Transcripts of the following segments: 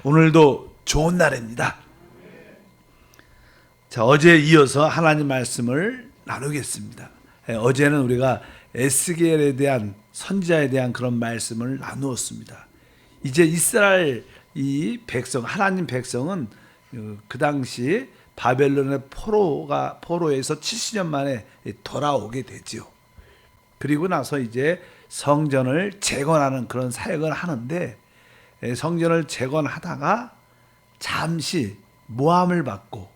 오늘도 좋은 날입니다. 자, 어제에 이어서 하나님 말씀을 나누겠습니다. 어제는 우리가 에스겔에 대한 선지자에 대한 그런 말씀을 나누었습니다. 이제 이스라엘 이 백성, 하나님 백성은 그 당시 바벨론의 포로에서 70년 만에 돌아오게 되죠. 그리고 나서 이제 성전을 재건하는 그런 사역을 하는데, 성전을 재건하다가 잠시 모함을 받고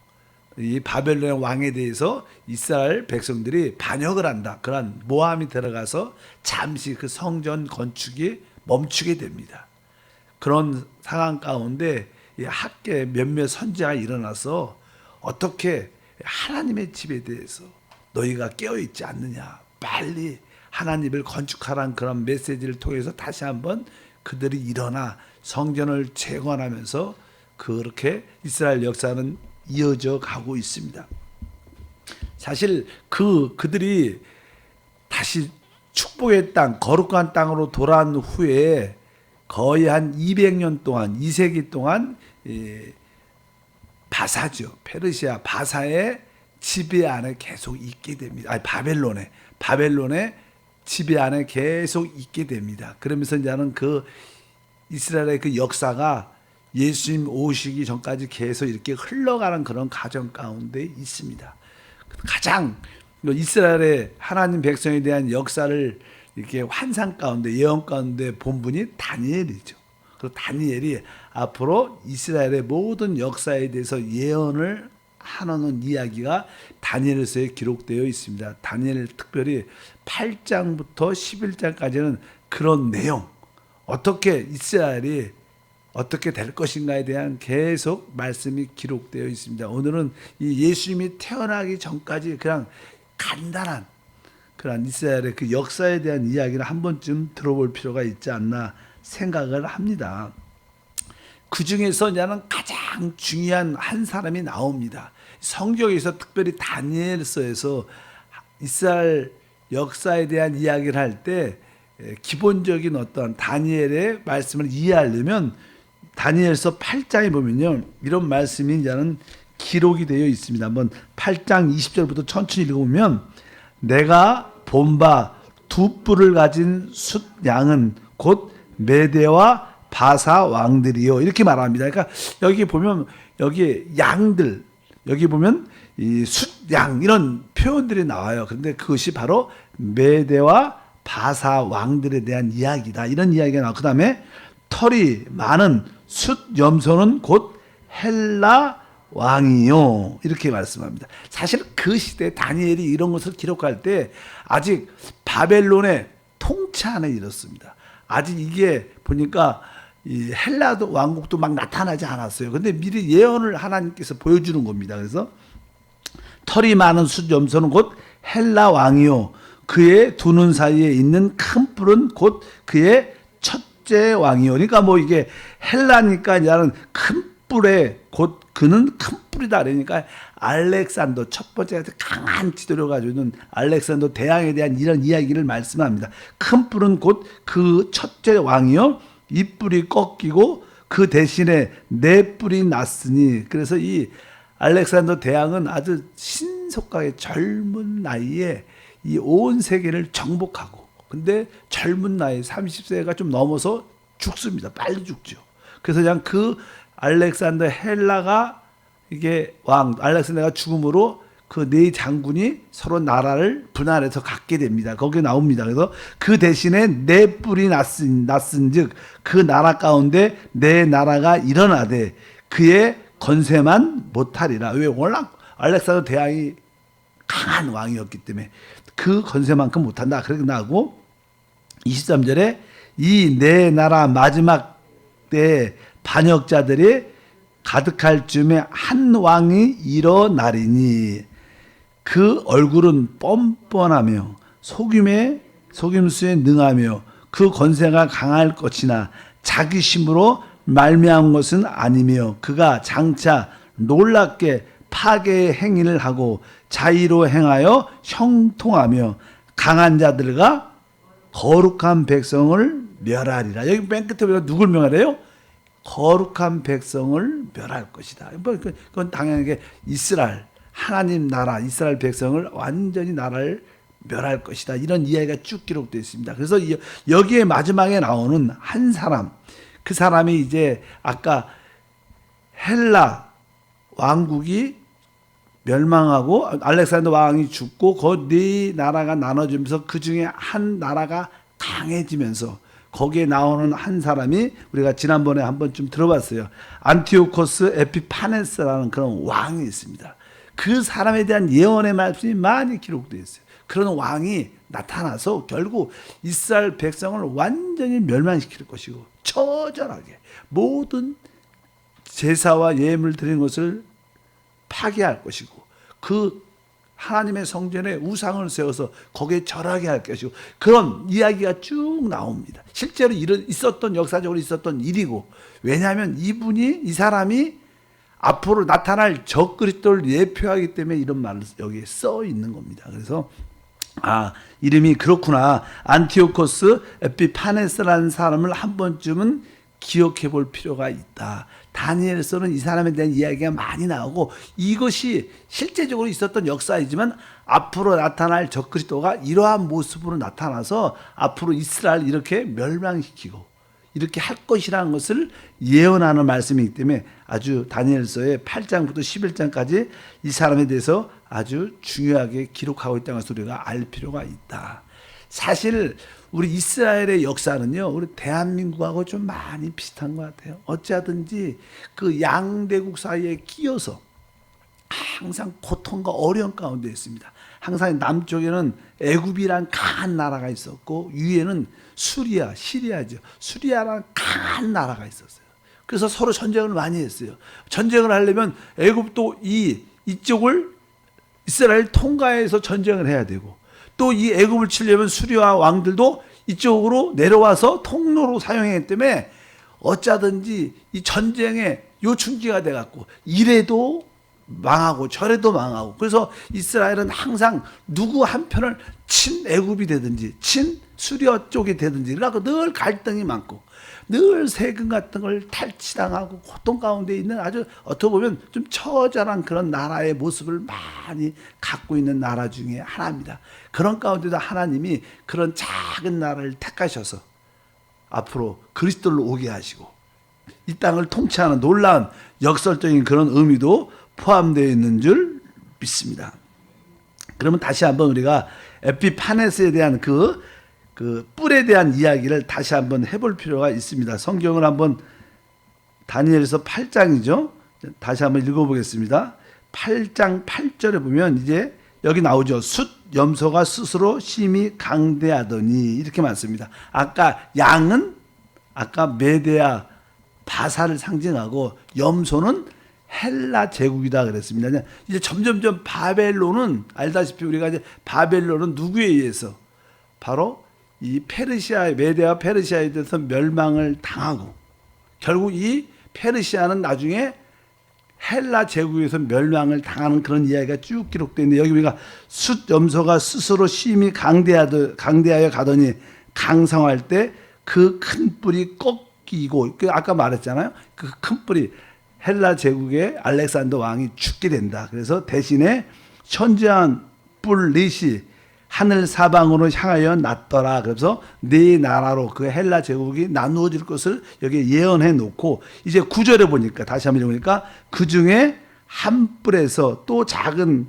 이 바벨론의 왕에 대해서 이스라엘 백성들이 반역을 한다. 그런 모함이 들어가서 잠시 그 성전 건축이 멈추게 됩니다. 그런 상황 가운데 학계 몇몇 선지자가 일어나서 어떻게 하나님의 집에 대해서 너희가 깨어있지 않느냐, 빨리 하나님을 건축하라는 그런 메시지를 통해서 다시 한번 그들이 일어나 성전을 재건하면서 그렇게 이스라엘 역사는 이어져 가고 있습니다. 사실 그들이 다시 축복의 땅, 거룩한 땅으로 돌아온 후에 거의 한 200년 동안, 2세기 동안 바사죠. 페르시아 바사의 지배 안에 계속 있게 됩니다. 아니, 바벨론의 지배 안에 계속 있게 됩니다. 그러면서 이제는 그 이스라엘의 그 역사가 예수님 오시기 전까지 계속 이렇게 흘러가는 그런 과정 가운데 있습니다. 가장 이스라엘의 하나님 백성에 대한 역사를 이렇게 환상 가운데, 예언 가운데 본 분이 다니엘이죠. 그 다니엘이 앞으로 이스라엘의 모든 역사에 대해서 예언을 하는 이야기가 다니엘서에 기록되어 있습니다. 다니엘 특별히 8장부터 11장까지는 그런 내용, 어떻게 이스라엘이 어떻게 될 것인가에 대한 계속 말씀이 기록되어 있습니다. 오늘은 이 예수님이 태어나기 전까지 그냥 간단한 그런 이스라엘의 그 역사에 대한 이야기를 한 번쯤 들어볼 필요가 있지 않나 생각을 합니다. 그 중에서 이제는 가장 중요한 한 사람이 나옵니다. 성경에서 특별히 다니엘서에서 이스라엘 역사에 대한 이야기를 할 때 기본적인 어떤 다니엘의 말씀을 이해하려면 다니엘서 8장에 보면요, 이런 말씀이 이제는 기록이 되어 있습니다. 한번 8장 20절부터 천천히 읽어보면, 내가 본 바 두 뿔을 가진 숫 양은 곧 메대와 바사 왕들이요, 이렇게 말합니다. 그러니까 여기 보면, 여기 양들, 여기 보면 이 숫 양 이런 표현들이 나와요. 그런데 그것이 바로 메대와 바사 왕들에 대한 이야기다, 이런 이야기가 나와. 그 다음에 털이 많은 숫 염소는 곧 헬라 왕이요, 이렇게 말씀합니다. 사실 그 시대 다니엘이 이런 것을 기록할 때 아직 바벨론의 통치 안에 이렇습니다. 아직 이게 보니까 이 헬라도 왕국도 막 나타나지 않았어요. 근데 미리 예언을 하나님께서 보여주는 겁니다. 그래서 털이 많은 숫 염소는 곧 헬라 왕이요, 그의 두 눈 사이에 있는 큰 뿔은 곧 그의 첫째 왕이요. 그러니까 뭐 이게 헬라니까 이제는 큰 뿔에 곧 그는 큰 뿔이다. 그러니까 알렉산더, 첫 번째 강한 지도를 가지고 있는 알렉산더 대왕에 대한 이런 이야기를 말씀합니다. 큰 뿔은 곧 그 첫째 왕이요, 이 뿔이 꺾이고 그 대신에 네 뿔이 났으니. 그래서 이 알렉산더 대왕은 아주 신속하게 젊은 나이에 이 온 세계를 정복하고, 근데 젊은 나이 30세가 좀 넘어서 죽습니다. 빨리 죽죠. 그래서 그냥 그 알렉산더 헬라가 이게 알렉산더가 죽음으로 그 네 장군이 서로 나라를 분할해서 갖게 됩니다. 거기에 나옵니다. 그래서 그 대신에 네 뿔이 났은즉 그 나라 가운데 네 나라가 일어나되 그의 건세만 못하리라. 왜? 워낙 알렉산더 대왕이 강한 왕이었기 때문에 그 건세만큼 못한다. 그렇게 나오고 23절에 이 네 나라 마지막 때 반역자들이 가득할 즈음에 한 왕이 일어나리니 그 얼굴은 뻔뻔하며 속임수에 능하며 그 건세가 강할 것이나 자기 힘으로 말미암은 것은 아니며 그가 장차 놀랍게 파괴의 행위를 하고 자의로 행하여 형통하며 강한 자들과 거룩한 백성을 멸하리라. 여기 맨 끝에 보면 누굴 멸하래요? 거룩한 백성을 멸할 것이다. 그건 당연하게 이스라엘, 하나님 나라, 이스라엘 백성을 완전히 나라를 멸할 것이다. 이런 이야기가 쭉 기록되어 있습니다. 그래서 여기에 마지막에 나오는 한 사람, 그 사람이 이제 아까 헬라 왕국이 멸망하고 알렉산더 왕이 죽고 그 네 나라가 나눠지면서 그 중에 한 나라가 강해지면서 거기에 나오는 한 사람이 우리가 지난번에 한번 좀 들어봤어요. 안티오코스 에피파네스라는 그런 왕이 있습니다. 그 사람에 대한 예언의 말씀이 많이 기록되어 있어요. 그런 왕이 나타나서 결국 이스라엘 백성을 완전히 멸망시킬 것이고 처절하게 모든 제사와 예물 드린 것을 파괴할 것이고 그 하나님의 성전에 우상을 세워서 거기에 절하게 할 것이고 그런 이야기가 쭉 나옵니다. 실제로 있었던 역사적으로 있었던 일이고 왜냐하면 이 사람이 앞으로 나타날 적그리스도를 예표하기 때문에 이런 말을 여기에 써 있는 겁니다. 그래서 이름이 그렇구나. 안티오코스 에피파네스라는 사람을 한 번쯤은 기억해 볼 필요가 있다. 다니엘서는 이 사람에 대한 이야기가 많이 나오고 이것이 실제적으로 있었던 역사이지만 앞으로 나타날 적그리스도가 이러한 모습으로 나타나서 앞으로 이스라엘 이렇게 멸망시키고 이렇게 할 것이라는 것을 예언하는 말씀이기 때문에 아주 다니엘서의 8장부터 11장까지 이 사람에 대해서 아주 중요하게 기록하고 있다는 것을 우리가 알 필요가 있다. 사실 우리 이스라엘의 역사는요, 우리 대한민국하고 좀 많이 비슷한 것 같아요. 어찌하든지 그 양대국 사이에 끼어서 항상 고통과 어려움 가운데 있습니다. 항상 남쪽에는 애굽이란 강한 나라가 있었고 위에는 시리아죠. 시리아란 강한 나라가 있었어요. 그래서 서로 전쟁을 많이 했어요. 전쟁을 하려면 애굽도 이쪽을 이스라엘 통과해서 전쟁을 해야 되고 또 이 애굽을 치려면 수리아 왕들도 이쪽으로 내려와서 통로로 사용했기 때문에 어쩌든지 이 전쟁에 요충지가 돼갖고 이래도 망하고 저래도 망하고 그래서 이스라엘은 항상 누구 한편을 친 애굽이 되든지 친 수리아 쪽이 되든지 그래갖고 늘 갈등이 많고 늘 세금 같은 걸 탈취당하고 고통 가운데 있는 아주 어떻게 보면 좀 처절한 그런 나라의 모습을 많이 갖고 있는 나라 중에 하나입니다. 그런 가운데도 하나님이 그런 작은 나라를 택하셔서 앞으로 그리스도를 오게 하시고 이 땅을 통치하는 놀라운 역설적인 그런 의미도 포함되어 있는 줄 믿습니다. 그러면 다시 한번 우리가 에피파네스에 대한 그 뿔에 대한 이야기를 다시 한번 해볼 필요가 있습니다. 성경을 한번 다니엘서 8장이죠. 다시 한번 읽어보겠습니다. 8장 8절에 보면 이제 여기 나오죠. 염소가 스스로 심히 강대하더니 이렇게 많습니다. 아까 양은 아까 메데아 바사를 상징하고 염소는 헬라 제국이다 그랬습니다. 이제 점점점 바벨론은 알다시피 우리가 이제 바벨론은 누구에 의해서 바로 이 페르시아 메데아 페르시아에 대해서 멸망을 당하고 결국 이 페르시아는 나중에 헬라 제국에서 멸망을 당하는 그런 이야기가 쭉 기록되어 있는데 여기 우리가 염소가 스스로 심히 강대하여 가더니 강성할 때 그 큰 뿔이 꺾이고 아까 말했잖아요. 그 큰 뿔이 헬라 제국의 알렉산더 왕이 죽게 된다. 그래서 대신에 천재한 뿔 넷이 하늘 사방으로 향하여 났더라. 그래서 네 나라로 그 헬라 제국이 나누어질 것을 여기 예언해 놓고 이제 9절에 보니까 다시 한번 읽으니까 그 중에 한 뿔에서 또 작은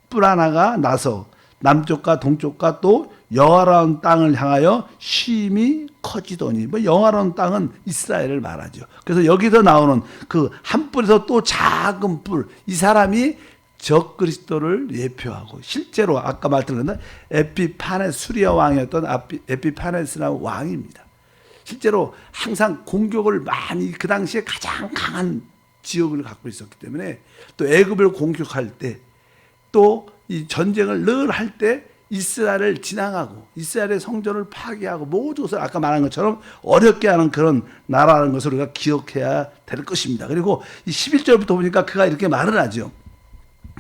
뿔 하나가 나서 남쪽과 동쪽과 또 영화로운 땅을 향하여 심히 커지더니 영화로운 땅은 이스라엘을 말하죠. 그래서 여기서 나오는 그 한 뿔에서 또 작은 뿔 이 사람이 적그리스도를 예표하고 실제로 아까 말씀드렸던 에피파네스 수리아 왕이었던 에피파네스라는 왕입니다. 실제로 항상 공격을 많이 그 당시에 가장 강한 지역을 갖고 있었기 때문에 또 애굽을 공격할 때 또 이 전쟁을 늘 할 때 이스라엘을 지나가고 이스라엘의 성전을 파괴하고 모든 것을 아까 말한 것처럼 어렵게 하는 그런 나라라는 것을 우리가 기억해야 될 것입니다. 그리고 이 11절부터 보니까 그가 이렇게 말을 하죠.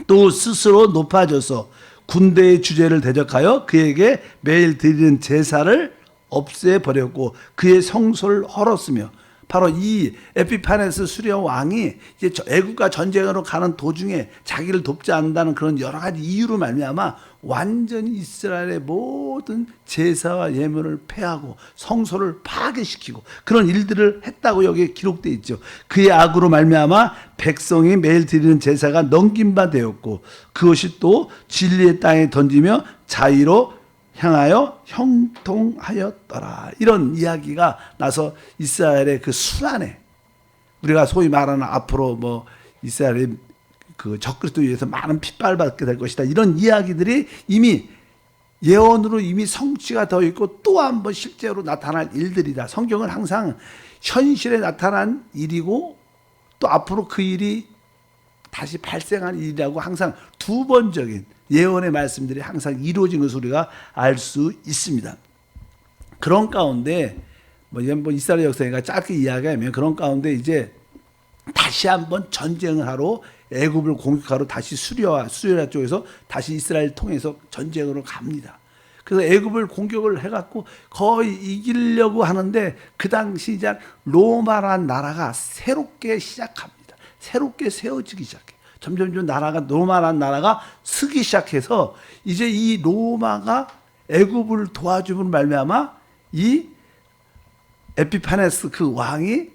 또 스스로 높아져서 군대의 주제를 대적하여 그에게 매일 드리는 제사를 없애버렸고 그의 성소를 헐었으며 바로 이 에피파네스 수리아 왕이 이제 애국과 전쟁으로 가는 도중에 자기를 돕지 않는다는 그런 여러 가지 이유로 말미암아 완전히 이스라엘의 모든 제사와 예물을 폐하고 성소를 파괴시키고 그런 일들을 했다고 여기에 기록되어 있죠. 그의 악으로 말미암아 백성이 매일 드리는 제사가 넘긴 바 되었고 그것이 또 진리의 땅에 던지며 자의로 향하여 형통하였더라. 이런 이야기가 나서 이스라엘의 그 순환에 우리가 소위 말하는 앞으로 뭐 이스라엘의 그 적그리스도 위해서 많은 핍박을 받게 될 것이다. 이런 이야기들이 이미 예언으로 이미 성취가 되어 있고 또 한 번 실제로 나타날 일들이다. 성경은 항상 현실에 나타난 일이고 또 앞으로 그 일이 다시 발생한 일이라고 항상 두 번적인 예언의 말씀들이 항상 이루어진 것을 우리가 알 수 있습니다. 그런 가운데 뭐 이스라엘 역사가 짧게 이야기하면 그런 가운데 이제 다시 한번 전쟁을 하러 애굽을 공격하러 다시 수리아 쪽에서 다시 이스라엘 통해서 전쟁으로 갑니다. 그래서 애굽을 공격을 해갖고 거의 이기려고 하는데 그 당시 이제 로마라는 나라가 새롭게 시작합니다. 새롭게 세워지기 시작해. 점점 나라가 로마라는 나라가 서기 시작해서 이제 이 로마가 애굽을 도와주면 말미암아 이 에피파네스 그 왕이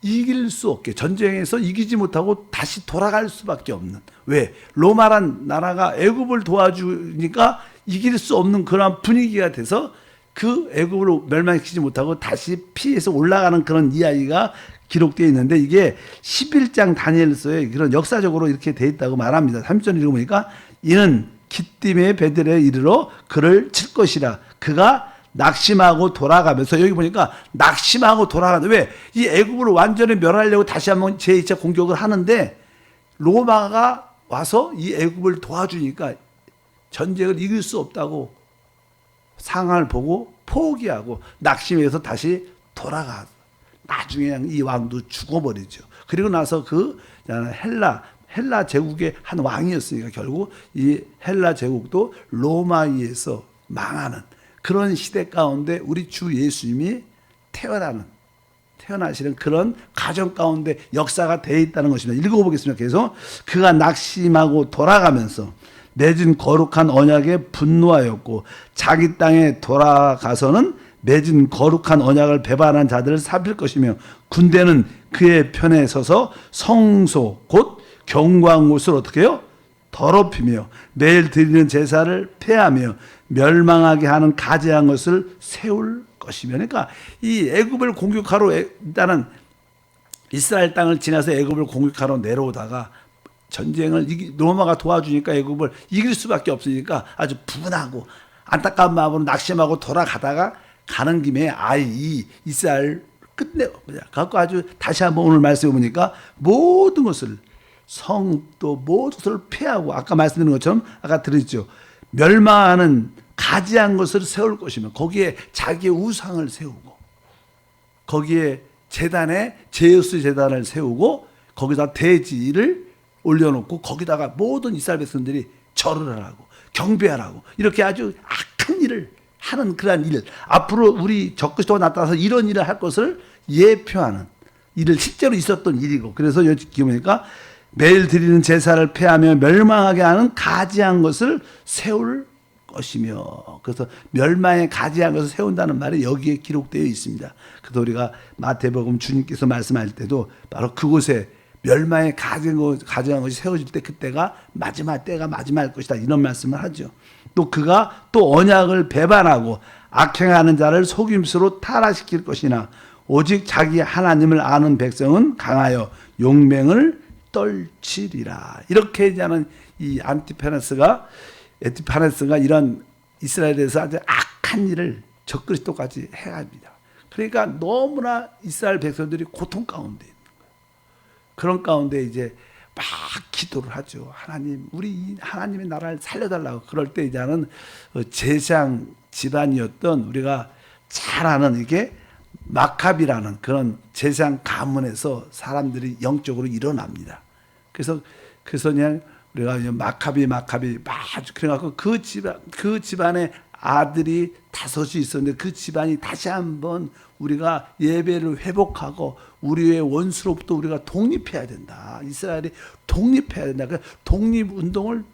이길 수 없게 전쟁에서 이기지 못하고 다시 돌아갈 수밖에 없는 왜 로마란 나라가 애굽을 도와주니까 이길 수 없는 그런 분위기가 돼서 그 애굽을 멸망시키지 못하고 다시 피해서 올라가는 그런 이야기가 기록되어 있는데 이게 11장 다니엘서에 그런 역사적으로 이렇게 되어 있다고 말합니다. 3절 읽어보니까 이는 기띔의 베들에 이르러 그를 칠 것이라 그가 낙심하고 돌아가면서 여기 보니까 낙심하고 돌아가는데 왜? 이 애굽을 완전히 멸하려고 다시 한번 제2차 공격을 하는데 로마가 와서 이 애굽을 도와주니까 전쟁을 이길 수 없다고 상황을 보고 포기하고 낙심해서 다시 돌아가. 나중에 이 왕도 죽어버리죠. 그리고 나서 그 헬라 제국의 한 왕이었으니까 결국 이 헬라 제국도 로마에 의해서 망하는 그런 시대 가운데 우리 주 예수님이 태어나시는 그런 가정 가운데 역사가 되어 있다는 것입니다. 읽어보겠습니다. 계속 그가 낙심하고 돌아가면서 맺은 거룩한 언약에 분노하였고 자기 땅에 돌아가서는 맺은 거룩한 언약을 배반한 자들을 살필 것이며 군대는 그의 편에 서서 성소 곧 경고한 곳을 어떻게 해요? 더럽히며 매일 드리는 제사를 폐하며 멸망하게 하는 가지한 것을 세울 것이며 그러니까 이 애굽을 공격하러 일단은 이스라엘 땅을 지나서 애굽을 공격하러 내려오다가 전쟁을 로마가 도와주니까 애굽을 이길 수밖에 없으니까 아주 분하고 안타까운 마음으로 낙심하고 돌아가다가 가는 김에 이 이스라엘 갖고 아주 다시 한번 오늘 말씀해 보니까 모든 것을 성도 모든 것을 폐하고 아까 말씀드린 것처럼 아까 들었죠. 멸망하는 가지한 것을 세울 것이며 거기에 자기의 우상을 세우고 거기에 재단에 제우스 재단을 세우고 거기다 돼지를 올려놓고 거기다가 모든 이스라엘 백성들이 절을 하라고 경배하라고 이렇게 아주 악한 일을 하는 그러한 일 앞으로 우리 적그리스도가 나타나서 이런 일을 할 것을 예표하는 일을 실제로 있었던 일이고 그래서 여기 보니까 매일 드리는 제사를 폐하며 멸망하게 하는 가지한 것을 세울 것이며 그래서 멸망에 가지한 것을 세운다는 말이 여기에 기록되어 있습니다. 그래서 우리가 마태복음 주님께서 말씀할 때도 바로 그곳에 멸망에 가지한 것이 세워질 때 그때가 마지막 때가 마지막일 것이다 이런 말씀을 하죠. 또 그가 또 언약을 배반하고 악행하는 자를 속임수로 타락시킬 것이나 오직 자기 하나님을 아는 백성은 강하여 용맹을 떨치리라. 이렇게 하는 이 에피파네스가 이런 이스라엘에서 아주 악한 일을 적그리스도까지 해갑니다. 그러니까 너무나 이스라엘 백성들이 고통 가운데 있는 거예요. 그런 가운데 이제 막 기도를 하죠. 하나님, 우리 하나님의 나라를 살려달라고. 그럴 때 이제는 제사장 집안이었던 우리가 잘 아는 이게 마카비라는 그런 제사장 가문에서 사람들이 영적으로 일어납니다. 그래서 그냥 우리가 마카비 그래갖고 그 집안의 아들이 5이 있었는데 그 집안이 다시 한번 우리가 예배를 회복하고 우리의 원수로부터 우리가 독립해야 된다. 이스라엘이 독립해야 된다. 그 독립운동을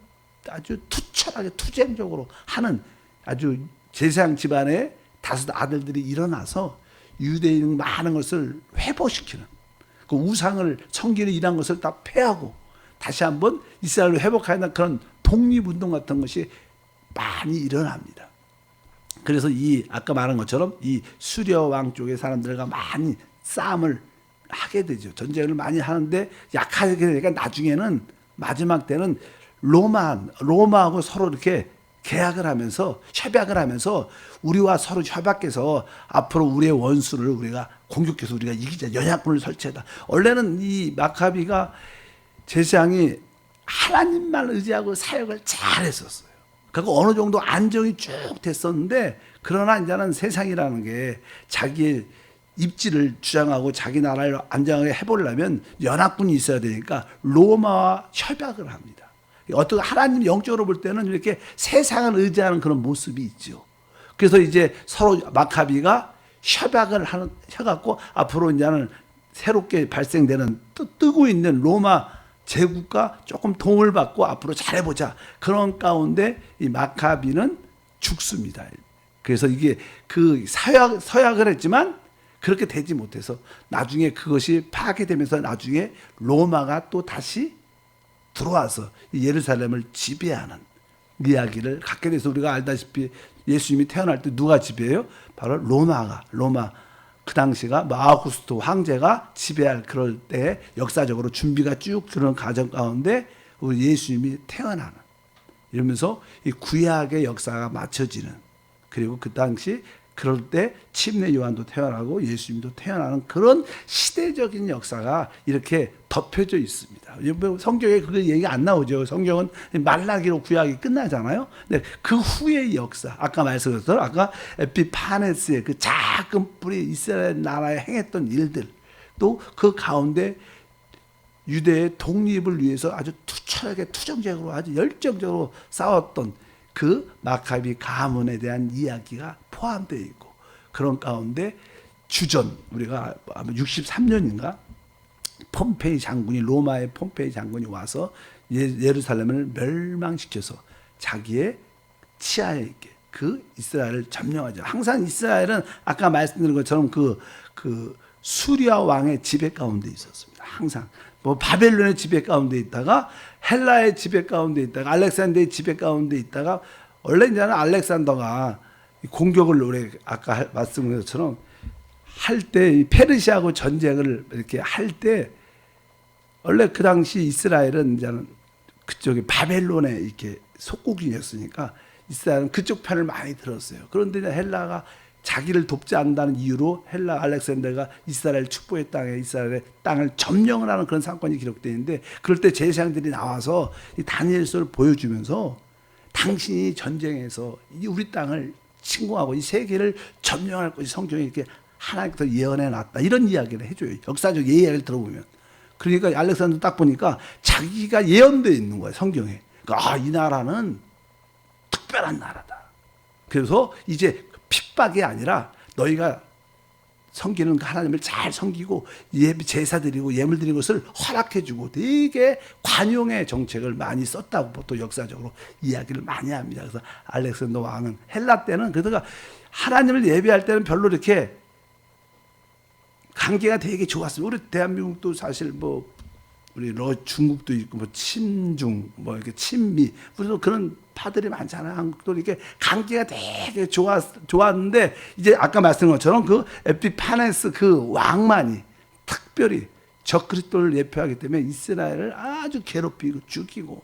아주 투철하게 투쟁적으로 하는 아주 제사장 집안의 5 아들들이 일어나서 유대인 많은 것을 회복시키는 그 우상을 섬기는 이런 것을 다 폐하고 다시 한번 이스라엘을 회복하는 그런 독립운동 같은 것이 많이 일어납니다. 그래서 이 아까 말한 것처럼 이 수려 왕 쪽의 사람들과 많이 싸움을 하게 되죠. 전쟁을 많이 하는데 약하게 되니까 나중에는 마지막 때는 로마하고 서로 이렇게 계약을 하면서 협약을 하면서 우리와 서로 협약해서 앞으로 우리의 원수를 우리가 공격해서 우리가 이기자 연약군을 설치하다. 원래는 이 마카비가 제사장이 하나님만 의지하고 사역을 잘했었어요. 그리고 어느 정도 안정이 쭉 됐었는데 그러나 이제는 세상이라는 게 자기의 입지를 주장하고 자기 나라를 안정하게 해보려면 연합군이 있어야 되니까 로마와 협약을 합니다. 어떤 하나님 영적으로 볼 때는 이렇게 세상을 의지하는 그런 모습이 있죠. 그래서 이제 서로 마카비가 협약을 해갖고 앞으로 이제는 새롭게 발생되는 뜨고 있는 로마 제국과 조금 도움을 받고 앞으로 잘해보자. 그런 가운데 이 마카비는 죽습니다. 그래서 이게 그 서약을 했지만 그렇게 되지 못해서 나중에 그것이 파괴되면서 나중에 로마가 또 다시 들어와서 예루살렘을 지배하는 이야기를 갖게 돼서 우리가 알다시피 예수님이 태어날 때 누가 지배해요? 바로 로마 그 당시가 아우구스토 황제가 지배할 그럴 때 역사적으로 준비가 쭉 그런 과정 가운데 우리 예수님이 태어나는 이러면서 이 구약의 역사가 맞춰지는 그리고 그 당시 그럴 때 침례 요한도 태어나고 예수님도 태어나는 그런 시대적인 역사가 이렇게 덮여져 있습니다. 성경에 그 얘기가 안 나오죠. 성경은 말라기로 구약이 끝나잖아요. 근데 그 후의 역사, 아까 말씀드렸던 아까 에피파네스의 그 작은 뿌리 이스라엘 나라에 행했던 일들, 또 그 가운데 유대의 독립을 위해서 아주 투철하게 투정적으로 아주 열정적으로 싸웠던 그 마카비 가문에 대한 이야기가 포함되어 있고 그런 가운데 주전 우리가 아마 63년인가 폼페이 장군이 로마의 폼페이 장군이 와서 예루살렘을 멸망시켜서 자기의 치하에 있게 그 이스라엘을 점령하죠. 항상 이스라엘은 아까 말씀드린 것처럼 그 수리아 왕의 지배 가운데 있었습니다. 항상 뭐 바벨론의 지배 가운데 있다가 헬라의 지배 가운데 있다가 알렉산더의 지배 가운데 있다가 원래 이제는 알렉산더가 공격을 우리 아까 말씀드린 것처럼 할 때 페르시아하고 전쟁을 이렇게 할 때 원래 그 당시 이스라엘은 이제는 그쪽에 바벨론에 이렇게 속국이었으니까 이스라엘은 그쪽 편을 많이 들었어요. 그런데 헬라가 자기를 돕지 않는다는 이유로 헬라 알렉산더가 이스라엘 축복의 땅에 이스라엘의 땅을 점령을 하는 그런 사건이 기록되어 있는데 그럴 때 제사장들이 나와서 이 다니엘서를 보여주면서 당신이 전쟁에서 우리 땅을 침공하고 이 세계를 점령할 것이 성경에 이렇게 하나님께서 예언해 놨다 이런 이야기를 해줘요. 역사적 이야기를 들어보면 그러니까 알렉산더 딱 보니까 자기가 예언되어 있는 거예요. 성경에. 그러니까 이 나라는 특별한 나라다. 그래서 이제 핍박이 아니라 너희가 섬기는 하나님을 잘 섬기고 제사 드리고 예물 드리는 것을 허락해주고 되게 관용의 정책을 많이 썼다고 또 역사적으로 이야기를 많이 합니다. 그래서 알렉산더 왕은 헬라 때는 그러다가 하나님을 예배할 때는 별로 이렇게 관계가 되게 좋았어요. 우리 대한민국도 사실 뭐 우리 중국도 있고 뭐 친중 뭐 이렇게 친미 우리도 그런 파들이 많잖아요. 한국도 이렇게 관계가 되게 좋았는데 이제 아까 말씀한 것처럼 그 에피파네스 그 왕만이 특별히 적그리스도를 예표하기 때문에 이스라엘을 아주 괴롭히고 죽이고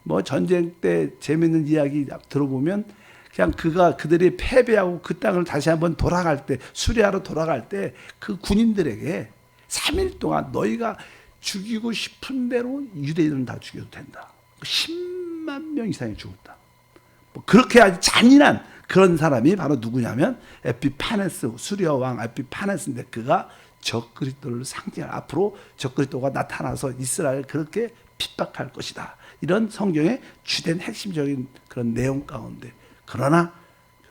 뭐 전쟁 때 재밌는 이야기 들어보면 그냥 그들이 패배하고 그 땅을 다시 한번 돌아갈 때 수리아로 돌아갈 때 그 군인들에게 3일 동안 너희가 죽이고 싶은 대로 유대인들은 다 죽여도 된다. 10만 명 이상이 죽었다. 뭐 그렇게 아주 잔인한 그런 사람이 바로 누구냐면 에피파네스 수리아 왕 에피파네스인데 그가 적그리스도를 상징할 앞으로 적그리스도가 나타나서 이스라엘을 그렇게 핍박할 것이다. 이런 성경의 주된 핵심적인 그런 내용 가운데 그러나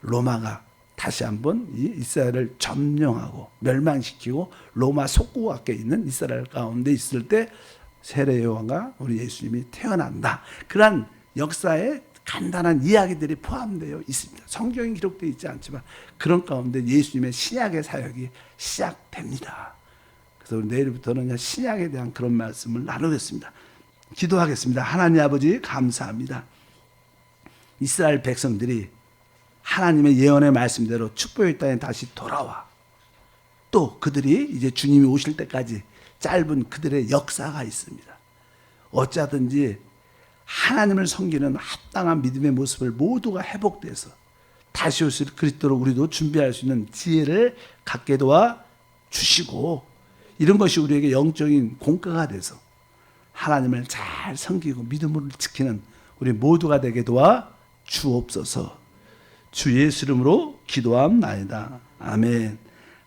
로마가 다시 한번 이 이스라엘을 점령하고 멸망시키고 로마 속국에 있는 이스라엘 가운데 있을 때 세례 요한과 우리 예수님이 태어난다. 그러한 역사에 간단한 이야기들이 포함되어 있습니다. 성경에 기록되어 있지 않지만 그런 가운데 예수님의 신약의 사역이 시작됩니다. 그래서 우리 내일부터는 신약에 대한 그런 말씀을 나누겠습니다. 기도하겠습니다. 하나님 아버지 감사합니다. 이스라엘 백성들이 하나님의 예언의 말씀대로 축복의 땅에 다시 돌아와 또 그들이 이제 주님이 오실 때까지 짧은 그들의 역사가 있습니다. 어쩌든지 하나님을 섬기는 합당한 믿음의 모습을 모두가 회복돼서 다시 오실 그리스도로 우리도 준비할 수 있는 지혜를 갖게 도와 주시고 이런 것이 우리에게 영적인 공과가 돼서 하나님을 잘 섬기고 믿음으로 지키는 우리 모두가 되게 도와 주옵소서. 주 예수 이름으로 기도함나이다. 아멘.